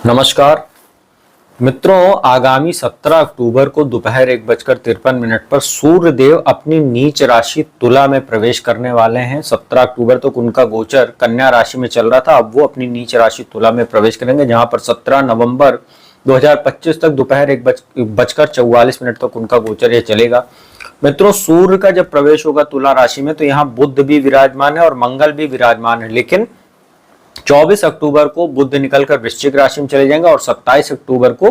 नमस्कार मित्रों, आगामी 17 अक्टूबर को दोपहर 1:53 पर सूर्य देव अपनी नीच राशि तुला में प्रवेश करने वाले हैं। 17 अक्टूबर तक उनका गोचर कन्या राशि में चल रहा था, अब वो अपनी नीच राशि तुला में प्रवेश करेंगे, जहां पर 17 नवंबर 2025 तक दोपहर 1:44 तक उनका गोचर ये चलेगा। मित्रों, सूर्य का जब प्रवेश होगा तुला राशि में तो यहाँ बुध भी विराजमान है और मंगल भी विराजमान है, लेकिन 24 अक्टूबर को बुध निकलकर वृश्चिक राशि में चले जाएंगे और 27 अक्टूबर को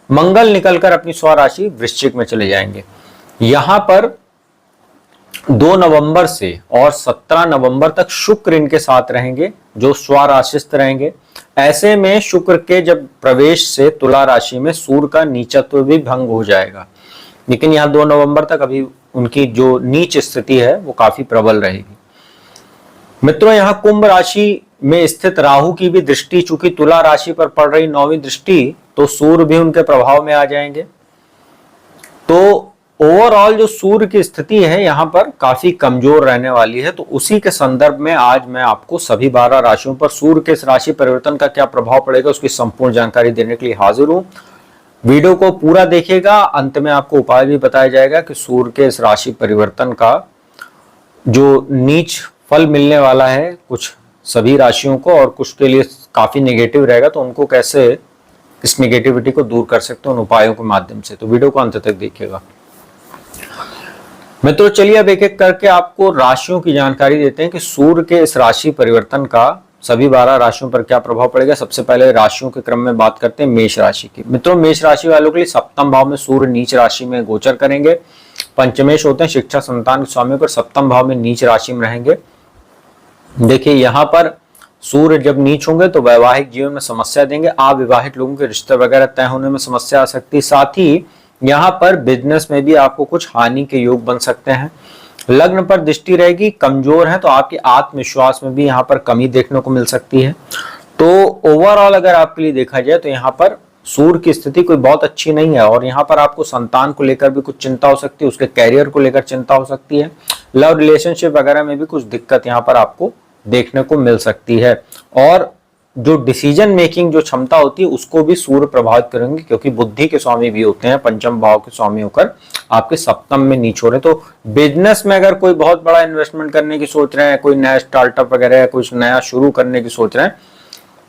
मंगल निकलकर अपनी स्वराशि वृश्चिक में चले जाएंगे। यहां पर 2 नवंबर से और 17 नवंबर तक शुक्र इनके साथ रहेंगे, जो स्वराशिस्थ रहेंगे। ऐसे में शुक्र के जब प्रवेश से तुला राशि में सूर्य का नीचत्व भी भंग हो जाएगा, लेकिन यहाँ 2 नवंबर तक अभी उनकी जो नीच स्थिति है वो काफी प्रबल रहेगी। मित्रों, यहाँ कुंभ राशि में स्थित राहु की भी दृष्टि, चूंकि तुला राशि पर पड़ रही 9वीं दृष्टि, तो सूर्य भी उनके प्रभाव में आ जाएंगे। तो ओवरऑल जो सूर्य की स्थिति है यहाँ पर काफी कमजोर रहने वाली है। तो उसी के संदर्भ में आज मैं आपको सभी 12 राशियों पर सूर्य के इस राशि परिवर्तन का क्या प्रभाव पड़ेगा उसकी संपूर्ण जानकारी देने के लिए हाजिर हूं। वीडियो को पूरा देखिएगा, अंत में आपको उपाय भी बताया जाएगा कि सूर्य के इस राशि परिवर्तन का जो नीच फल मिलने वाला है कुछ सभी राशियों को और कुछ के लिए काफी नेगेटिव रहेगा, तो उनको कैसे इस नेगेटिविटी को दूर कर सकते हैं उन उपायों के माध्यम से। तो वीडियो को अंत तक देखिएगा। मित्रों, चलिए अब एक एक करके आपको राशियों की जानकारी देते हैं कि सूर्य के इस राशि परिवर्तन का सभी 12 राशियों पर क्या प्रभाव पड़ेगा। सबसे पहले राशियों के क्रम में बात करते हैं मेष राशि की। मित्रों, मेष राशि वालों के लिए सप्तम भाव में सूर्य नीच राशि में गोचर करेंगे। पंचमेश होते हैं शिक्षा संतान के स्वामी पर, सप्तम भाव में नीच राशि में रहेंगे। देखिए, यहाँ पर सूर्य जब नीच होंगे तो वैवाहिक जीवन में समस्या देंगे, अविवाहित लोगों के रिश्ते वगैरह तय होने में समस्या आ सकती है। साथ ही यहाँ पर बिजनेस में भी आपको कुछ हानि के योग बन सकते हैं। लग्न पर दृष्टि रहेगी, कमजोर है तो आपके आत्मविश्वास में भी यहाँ पर कमी देखने को मिल सकती है। तो ओवरऑल अगर आपके लिए देखा जाए तो यहाँ पर सूर्य की स्थिति कोई बहुत अच्छी नहीं है और यहाँ पर आपको संतान को लेकर भी कुछ चिंता हो सकती है, उसके कैरियर को लेकर चिंता हो सकती है, लव रिलेशनशिप वगैरह में भी कुछ दिक्कत यहाँ पर आपको देखने को मिल सकती है। और जो डिसीजन मेकिंग जो क्षमता होती है उसको भी सूर्य प्रभावित करेंगे, क्योंकि बुद्धि के स्वामी भी होते हैं, पंचम भाव के स्वामी होकर आपके सप्तम में नीच हो रहे। तो बिजनेस में अगर कोई बहुत बड़ा इन्वेस्टमेंट करने की सोच रहे हैं, कोई नया स्टार्टअप वगैरह कुछ नया शुरू करने की सोच रहे हैं,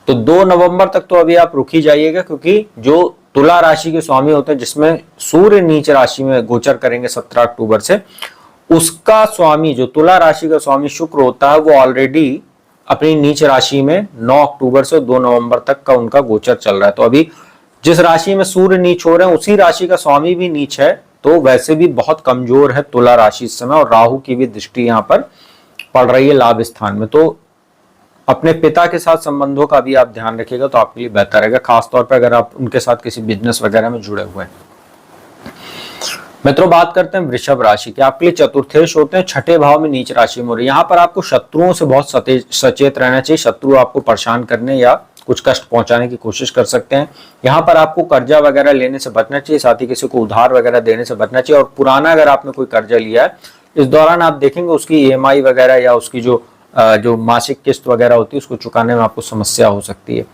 तो 2 नवंबर तक तो अभी आप रुक ही जाइएगा, क्योंकि जो तुला राशि के स्वामी होते हैं जिसमें सूर्य नीच राशि में गोचर करेंगे 17 अक्टूबर से, उसका स्वामी जो तुला राशि का स्वामी शुक्र होता है वो ऑलरेडी अपनी नीच राशि में 9 अक्टूबर से 2 नवंबर तक का उनका गोचर चल रहा है। तो अभी जिस राशि में सूर्य नीच हो रहे हैं उसी राशि का स्वामी भी नीच है, तो वैसे भी बहुत कमजोर है तुला राशि इस समय, और राहु की भी दृष्टि यहाँ पर पड़ रही है लाभ स्थान में। तो अपने पिता के साथ संबंधों का भी आप ध्यान रखिएगा तो आपके लिए बेहतर रहेगा, खासतौर पर अगर आप उनके साथ किसी बिजनेस वगैरह में जुड़े हुए हैं। मित्रों, बात करते हैं वृषभ राशि की। आपके लिए चतुर्थेश होते हैं, छठे भाव में नीच राशि में हो रही है। यहाँ पर आपको शत्रुओं से बहुत सचेत रहना चाहिए। शत्रु आपको परेशान करने या कुछ कष्ट पहुंचाने की कोशिश कर सकते हैं। यहाँ पर आपको कर्जा वगैरह लेने से बचना चाहिए, साथ ही किसी को उधार वगैरह देने से बचना चाहिए। और पुराना अगर आपने कोई कर्जा लिया है इस दौरान आप देखेंगे उसकी EMI वगैरह या उसकी जो मासिक किस्त वगैरह होती है उसको चुकाने में आपको समस्या हो सकती है।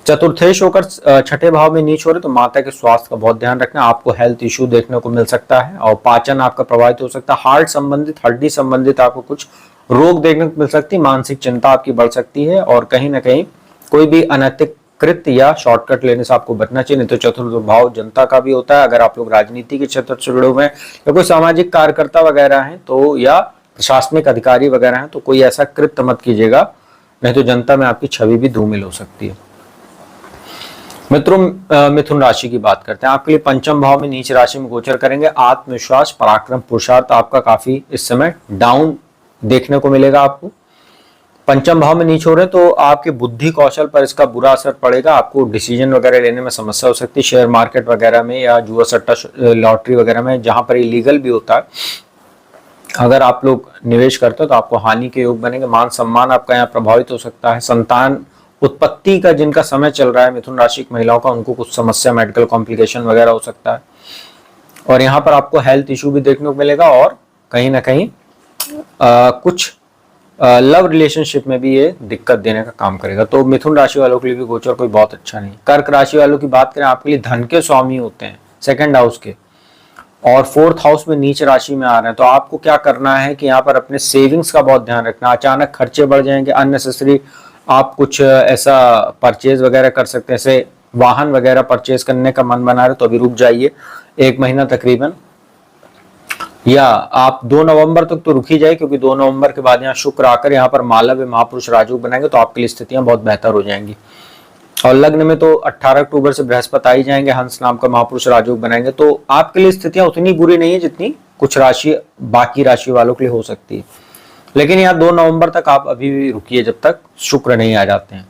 चतुर्थेश होकर छठे भाव में नीच हो रहे तो माता के स्वास्थ्य का बहुत ध्यान रखना, आपको हेल्थ इश्यू देखने को मिल सकता है और पाचन आपका प्रभावित हो सकता है। हार्ट संबंधित, हड्डी संबंधित आपको कुछ रोग देखने को मिल सकती है। मानसिक चिंता आपकी बढ़ सकती है और कहीं ना कहीं कोई भी अनैतिक कृत्य या शॉर्टकट लेने से आपको बचना चाहिए। नहीं तो चतुर्थ भाव जनता का भी होता है। अगर आप लोग राजनीति के क्षेत्र से जुड़े हुए हैं या कोई सामाजिक कार्यकर्ता वगैरह हैं तो या प्रशासनिक अधिकारी वगैरह हैं तो कोई ऐसा कृत्य मत कीजिएगा, नहीं तो जनता में आपकी छवि भी धूमिल हो सकती है। मित्रों, मिथुन राशि की बात करते हैं। आपके लिए पंचम भाव में नीच राशि में गोचर करेंगे। आत्मविश्वास, पराक्रम, पुरुषार्थ आपका काफी इस समय डाउन देखने को मिलेगा आपको। पंचम भाव में नीच हो रहे तो आपके बुद्धि कौशल पर इसका बुरा असर पड़ेगा। आपको डिसीजन वगैरह लेने में समस्या हो सकती है। शेयर मार्केट वगैरह में या जुआ सट्टा लॉटरी वगैरह में, जहां पर इलीगल भी होता है, अगर आप लोग निवेश करते हो तो आपको हानि के योग बनेंगे। मान सम्मान आपका यहाँ प्रभावित हो सकता है। संतान उत्पत्ति का जिनका समय चल रहा है मिथुन राशि की महिलाओं का, उनको कुछ समस्या, मेडिकल कॉम्प्लिकेशन वगैरह हो सकता है। और यहाँ पर आपको हेल्थ इश्यू भी देखने को मिलेगा और कहीं ना कहीं कुछ लव रिलेशनशिप में भी ये दिक्कत देने का काम करेगा। तो मिथुन राशि वालों के लिए भी गोचर कोई बहुत अच्छा नहीं। कर्क राशि वालों की बात करें, आपके लिए धन के स्वामी होते हैं सेकंड हाउस के, और फोर्थ हाउस में नीच राशि में आ रहे हैं। तो आपको क्या करना है कि यहाँ पर अपने सेविंग्स का बहुत ध्यान रखना। अचानक खर्चे बढ़ जाएंगे अननेसेसरी, आप कुछ ऐसा परचेज वगैरह कर सकते हैं, जैसे वाहन वगैरह परचेज करने का मन बना रहे तो अभी रुक जाइए 1 महीना तकरीबन, या आप 2 नवंबर तक तो रुक ही जाए, क्योंकि 2 नवंबर के बाद यहाँ शुक्र आकर यहाँ पर मालव्य महापुरुष राजयोग बनाएंगे तो आपके लिए स्थितियां बहुत बेहतर हो जाएंगी। और लग्न में तो 18 अक्टूबर से बृहस्पति आई जाएंगे, हंस नाम का महापुरुष राजयोग बनाएंगे, तो आपके लिए स्थितियां उतनी बुरी नहीं है जितनी कुछ राशि बाकी राशि वालों के लिए हो सकती है। लेकिन यहाँ 2 नवंबर तक आप अभी भी रुकिए जब तक शुक्र नहीं आ जाते हैं।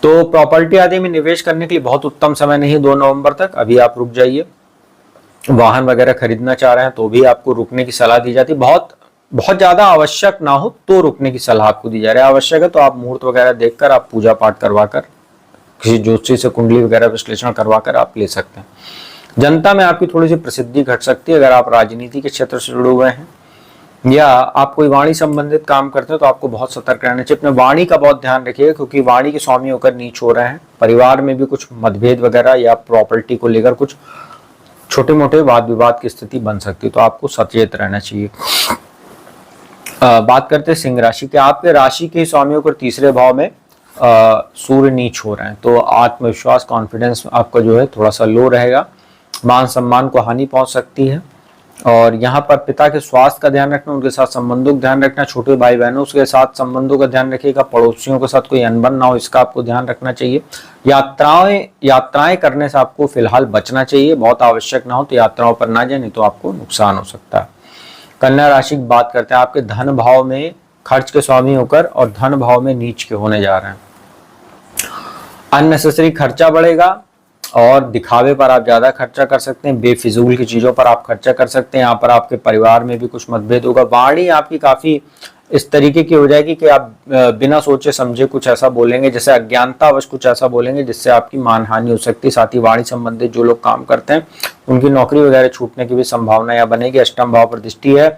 तो प्रॉपर्टी आदि में निवेश करने के लिए बहुत उत्तम समय नहीं है 2 नवंबर तक, अभी आप रुक जाइए। वाहन वगैरह खरीदना चाह रहे हैं तो भी आपको रुकने की सलाह दी जाती है। बहुत ज्यादा आवश्यक ना हो तो रुकने की सलाह आपको दी जा रही है। आवश्यक है तो आप मुहूर्त वगैरह देखकर, आप पूजा पाठ करवाकर, किसी ज्योतिषी से कुंडली वगैरह विश्लेषण करवाकर आप ले सकते हैं। जनता में आपकी थोड़ी सी प्रसिद्धि घट सकती है अगर आप राजनीति के क्षेत्र से जुड़े हुए हैं या आप कोई वाणी संबंधित काम करते हैं, तो आपको बहुत सतर्क रहना चाहिए। अपने वाणी का बहुत ध्यान रखिएगा, क्योंकि वाणी के स्वामी होकर नीच हो रहे हैं। परिवार में भी कुछ मतभेद वगैरह या प्रॉपर्टी को लेकर कुछ छोटे मोटे वाद विवाद की स्थिति बन सकती है, तो आपको सचेत रहना चाहिए। बात करते हैं सिंह राशि के। आपके राशि के स्वामी होकर तीसरे भाव में सूर्य नीच हो रहे हैं, तो आत्मविश्वास कॉन्फिडेंस आपका जो है थोड़ा सा लो रहेगा, मान सम्मान को हानि पहुंच सकती है। और यहाँ पर पिता के स्वास्थ्य का ध्यान रखना, उनके साथ संबंधों का ध्यान रखना, छोटे भाई बहनों के साथ संबंधों का ध्यान रखिएगा, पड़ोसियों के साथ कोई अनबन ना हो इसका आपको ध्यान रखना चाहिए। यात्राएं करने से आपको फिलहाल बचना चाहिए, बहुत आवश्यक ना हो तो यात्राओं पर ना जाए, नहीं तो आपको नुकसान हो सकता है। कन्या राशि की बात करते हैं, आपके धन भाव में खर्च के स्वामी होकर और धन भाव में नीच के होने जा रहे हैं। अननेसेसरी खर्चा बढ़ेगा और दिखावे पर आप ज्यादा खर्चा कर सकते हैं, बेफिजूल की चीजों पर आप खर्चा कर सकते हैं। यहाँ पर आपके परिवार में भी कुछ मतभेद होगा। वाणी आपकी काफी इस तरीके की हो जाएगी कि आप बिना सोचे समझे कुछ ऐसा बोलेंगे, जैसे अज्ञानतावश कुछ ऐसा बोलेंगे जिससे आपकी मानहानि हो सकती है। साथ ही वाणी संबंधित जो लोग काम करते हैं उनकी नौकरी वगैरह छूटने की भी संभावना यहाँ बनेगी। अष्टम भाव पर दृष्टि है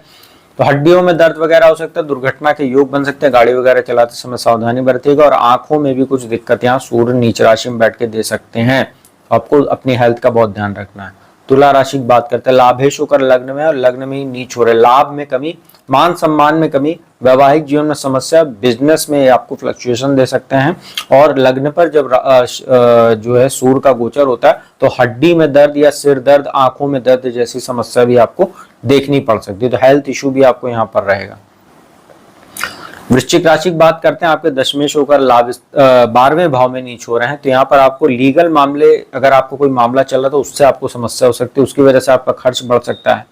तो हड्डियों में दर्द वगैरह हो सकता है, दुर्घटना के योग बन सकते हैं। गाड़ी वगैरह चलाते समय सावधानी बरतिएगा। और आंखों में भी कुछ दिक्कत यहाँ सूर्य नीच राशि में बैठ के दे सकते हैं, आपको अपनी हेल्थ का बहुत ध्यान रखना है। तुला राशि की बात करते हैं, लाभेश होकर लग्न में और लग्न में ही नीच हो रहे, लाभ में कमी, मान सम्मान में कमी, वैवाहिक जीवन में समस्या, बिजनेस में आपको फ्लक्चुएशन दे सकते हैं। और लग्न पर जब जो है सूर्य का गोचर होता है तो हड्डी में दर्द या सिर दर्द, आंखों में दर्द जैसी समस्या भी आपको देखनी पड़ सकती है, तो हेल्थ इशू भी आपको यहाँ पर रहेगा। वृश्चिक राशि की बात करते हैं, आपके दशमेश होकर लाभ 12वें भाव में नीच हो रहे हैं, तो यहाँ पर आपको लीगल मामले, अगर आपको कोई मामला चल रहा है तो उससे आपको समस्या हो सकती है, उसकी वजह से आपका खर्च बढ़ सकता है।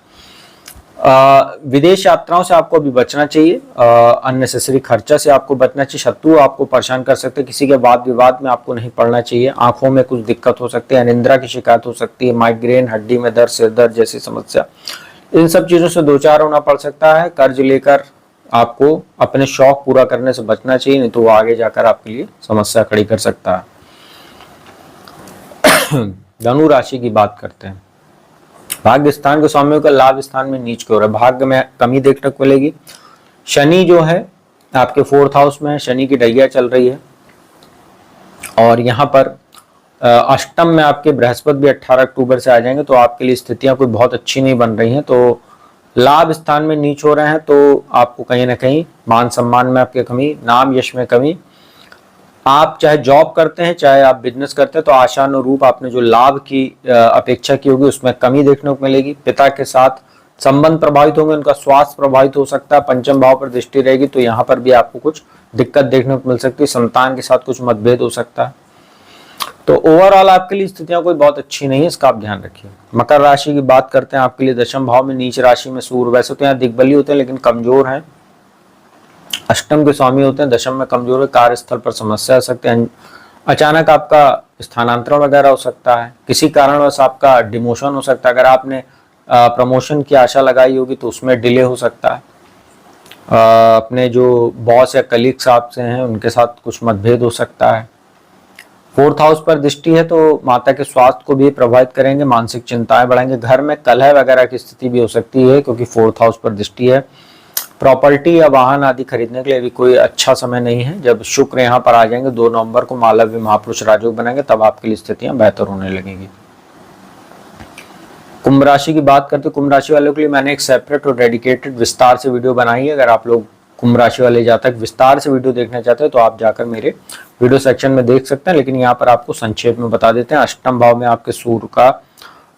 विदेश यात्राओं से आपको अभी बचना चाहिए, अननेसेसरी खर्चा से आपको बचना चाहिए। शत्रु आपको परेशान कर सकते हैं, किसी के वाद विवाद में आपको नहीं पड़ना चाहिए। आंखों में कुछ दिक्कत हो सकती है, अनिद्रा की शिकायत हो सकती है, माइग्रेन, हड्डी में दर्द, सिर दर्द जैसी समस्या, इन सब चीजों से दो चार होना पड़ सकता है। कर्ज लेकर आपको अपने शौक पूरा करने से बचना चाहिए, नहीं तो वो आगे जाकर आपके लिए समस्या खड़ी कर सकता है। धनु राशि की बात करते हैं, भाग्य स्थान के स्वामियों का लाभ स्थान में नीच के हो रहा है, भाग्य में कमी देखने को मिलेगी। शनि जो है आपके 4th हाउस में, शनि की ढैया चल रही है और यहाँ पर अष्टम में आपके बृहस्पति भी 18 अक्टूबर से आ जाएंगे, तो आपके लिए स्थितियां कोई बहुत अच्छी नहीं बन रही हैं। तो लाभ स्थान में नीच हो रहे हैं तो आपको कहीं ना कहीं मान सम्मान में आपकी कमी, नाम यश में कमी। आप चाहे जॉब करते हैं चाहे आप बिजनेस करते हैं तो आशानुरूप आपने जो लाभ की अपेक्षा की होगी उसमें कमी देखने को मिलेगी। पिता के साथ संबंध प्रभावित होंगे, उनका स्वास्थ्य प्रभावित हो सकता है। पंचम भाव पर दृष्टि रहेगी तो यहाँ पर भी आपको कुछ दिक्कत देखने को मिल सकती है। संतान के साथ कुछ मतभेद हो सकता है। तो ओवरऑल आपके लिए स्थितियां कोई बहुत अच्छी नहीं है, इसका आप ध्यान रखिए। मकर राशि की बात करते हैं, आपके लिए दशम भाव में नीच राशि में सूर्य, वैसे तो यहाँ दिग्बली होते हैं लेकिन कमजोर हैं, अष्टम के स्वामी होते हैं, दशम में कमजोर है, कार्यस्थल पर समस्या आ सकते हैं, अचानक आपका स्थानांतरण वगैरह हो सकता है, किसी कारणवश आपका डिमोशन हो सकता है। अगर आपने प्रमोशन की आशा लगाई होगी तो उसमें डिले हो सकता है। अपने जो बॉस या कलीग्स आपसे हैं उनके साथ कुछ मतभेद हो सकता है। 4th हाउस पर दृष्टि है तो माता के स्वास्थ्य को भी प्रभावित करेंगे, मानसिक चिंताएं बढ़ाएंगे। घर में कलह वगैरह की स्थिति भी हो सकती है क्योंकि 4th हाउस पर दृष्टि है। प्रॉपर्टी या वाहन आदि खरीदने के लिए भी कोई अच्छा समय नहीं है। जब शुक्र यहाँ पर आ जाएंगे 2 नवंबर को, मालव्य महापुरुष राजयोग बनाएंगे, तब आपके लिए स्थितियां बेहतर होने लगेंगी। कुंभ राशि की बात करते, कुंभ राशि वालों के लिए मैंने एक सेपरेट और डेडिकेटेड विस्तार से वीडियो बनाई है। अगर आप लोग कुंभ राशि वाले जातक विस्तार से वीडियो देखना चाहते हैं तो आप जाकर मेरे वीडियो सेक्शन में देख सकते हैं, लेकिन यहाँ पर आपको संक्षेप में बता देते हैं। अष्टम भाव में आपके सूर्य का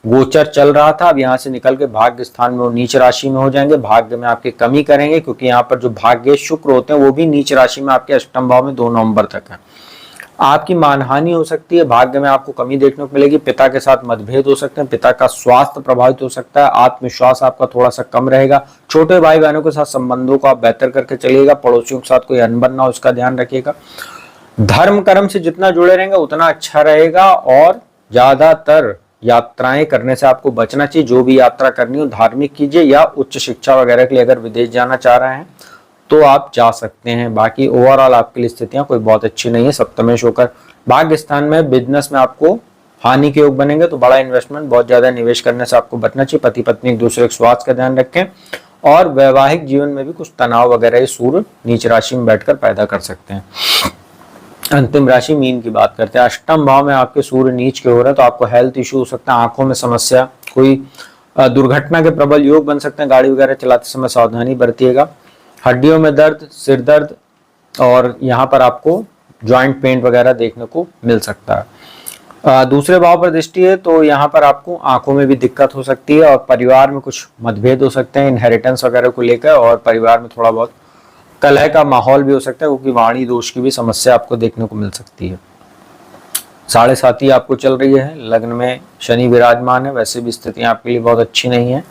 गोचर चल रहा था, अब यहाँ से निकल के भाग्य स्थान में वो नीच राशि में हो जाएंगे, भाग्य में आपकी कमी करेंगे, क्योंकि यहाँ पर जो भाग्य शुक्र होते हैं वो भी नीच राशि में आपके अष्टम भाव में 2 नवंबर तक है। आपकी मानहानि हो सकती है, भाग्य में आपको कमी देखने को मिलेगी, पिता के साथ मतभेद हो सकते हैं, पिता का स्वास्थ्य प्रभावित हो सकता है, आत्मविश्वास आपका थोड़ा सा कम रहेगा, छोटे भाई बहनों के साथ संबंधों को आप बेहतर करके चलिएगा, पड़ोसियों के साथ कोई अनबन ना हो उसका ध्यान रखिएगा। धर्म कर्म से जितना जुड़े रहेंगे उतना अच्छा रहेगा, और ज्यादातर यात्राएं करने से आपको बचना चाहिए। जो भी यात्रा करनी हो धार्मिक कीजिए, या उच्च शिक्षा वगैरह के लिए अगर विदेश जाना चाह रहे हैं तो आप जा सकते हैं। बाकी ओवरऑल आपके लिए स्थितियां कोई बहुत अच्छी नहीं है। सप्तमेश होकर भाग्य स्थान में बिजनेस में आपको हानि के योग बनेंगे, तो बड़ा इन्वेस्टमेंट बहुत ज्यादा निवेश करने से आपको बचना चाहिए। पति पत्नी एक दूसरे के स्वास्थ्य का ध्यान रखें, और वैवाहिक जीवन में भी कुछ तनाव वगैरह सूर्य नीच राशि में बैठकर पैदा कर सकते हैं। अंतिम राशि मीन की बात करते हैं। अष्टम भाव में आपके सूर्य नीच के हो रहे हैं, तो आपको हेल्थ इश्यू हो सकता है, आंखों में समस्या, कोई दुर्घटना के प्रबल योग बन सकते हैं। गाड़ी वगैरह चलाते समय सावधानी बरतिएगा। हड्डियों में दर्द, सिर दर्द, और यहाँ पर आपको जॉइंट पेन वगैरह देखने को मिल सकता है। दूसरे भाव पर दृष्टि है तो यहाँ पर आपको आंखों में भी दिक्कत हो सकती है, और परिवार में कुछ मतभेद हो सकते हैं इनहेरिटेंस वगैरह को लेकर, और परिवार में थोड़ा बहुत कलह का माहौल भी हो सकता है, क्योंकि वाणी दोष की भी समस्या आपको देखने को मिल सकती है। 7.5 आपको चल रही है, लग्न में शनि विराजमान है, वैसे भी स्थितियां आपके लिए बहुत अच्छी नहीं है।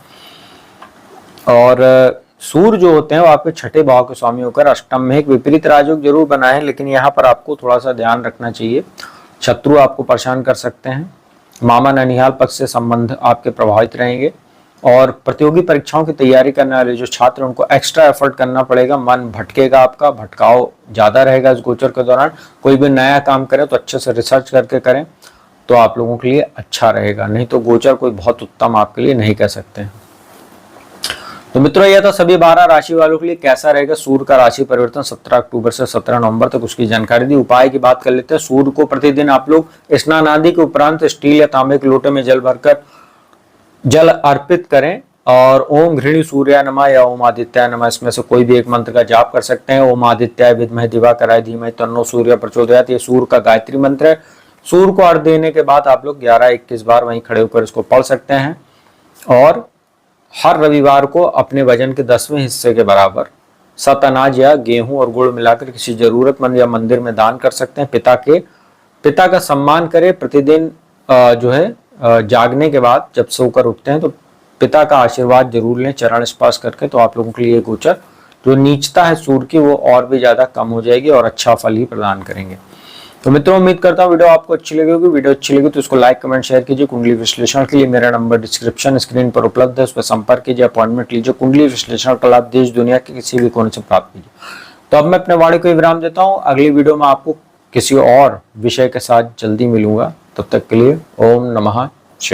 और सूर्य जो होते हैं वो आपके 6ठे भाव के स्वामी होकर अष्टम में एक विपरीत राजयोग जरूर बनाए, लेकिन यहाँ पर आपको थोड़ा सा ध्यान रखना चाहिए। शत्रु आपको परेशान कर सकते हैं, मामा ननिहाल पक्ष से संबंध आपके प्रभावित रहेंगे, और प्रतियोगी परीक्षाओं की तैयारी करने वाले जो छात्र उनको एक्स्ट्रा एफर्ट करना पड़ेगा। मन भटकेगा, आपका भटकाव ज्यादा रहेगा इस गोचर के दौरान। कोई भी नया काम करें तो अच्छे से रिसर्च करके करें, तो आप लोगों के लिए अच्छा रहेगा, नहीं तो गोचर कोई बहुत उत्तम आपके लिए नहीं कह सकते। तो मित्रों, यह था सभी 12 राशि वालों के लिए कैसा रहेगा सूर्य का राशि परिवर्तन 17 अक्टूबर से 17 नवंबर तक, उसकी जानकारी दी। उपाय की बात कर लेते हैं। सूर्य को प्रतिदिन आप लोग स्नान आदि के उपरांत स्टील या तांबे के लोटे में जल भरकर जल अर्पित करें, और ओम घृणी सूर्याय नमः या ओम आदित्याय नमः, इसमें से कोई भी एक मंत्र का जाप कर सकते हैं। ओम आदित्याय विद्महे दिवाकराय धीमहि तन्नो सूर्य प्रचोदयात्, ये सूर्य का गायत्री मंत्र है। सूर्य को अर्घ्य देने के बाद आप लोग 11-21 बार वहीं खड़े होकर इसको पढ़ सकते हैं, और हर रविवार को अपने वजन के 10वें हिस्से के बराबर सत अनाज या गेहूं और गुड़ मिलाकर किसी जरूरतमंद या मंदिर में दान कर सकते हैं। पिता का सम्मान करें। प्रतिदिन जो है जागने के बाद जब सोकर उठते हैं तो पिता का आशीर्वाद जरूर लें चरण स्पर्श करके, तो आप लोगों के लिए गोचर जो नीचता है सूर्य की वो और भी ज्यादा कम हो जाएगी, और अच्छा फल ही प्रदान करेंगे। तो मित्रों, उम्मीद करता हूँ वीडियो आपको अच्छी लगी होगी। वीडियो अच्छी लगी तो इसको लाइक कमेंट शेयर कीजिए। कुंडली विश्लेषण के लिए मेरा नंबर डिस्क्रिप्शन स्क्रीन पर उपलब्ध है, उस पर संपर्क कीजिए, अपॉइंटमेंट लीजिए। कुंडली विश्लेषण का लाभ देश दुनिया के किसी भी कोने से प्राप्त कीजिए। तो अब मैं अपने वाणी को विराम देता हूँ। अगली वीडियो में आपको किसी और विषय के साथ जल्दी मिलूंगा। तब तक के लिए ओम नमः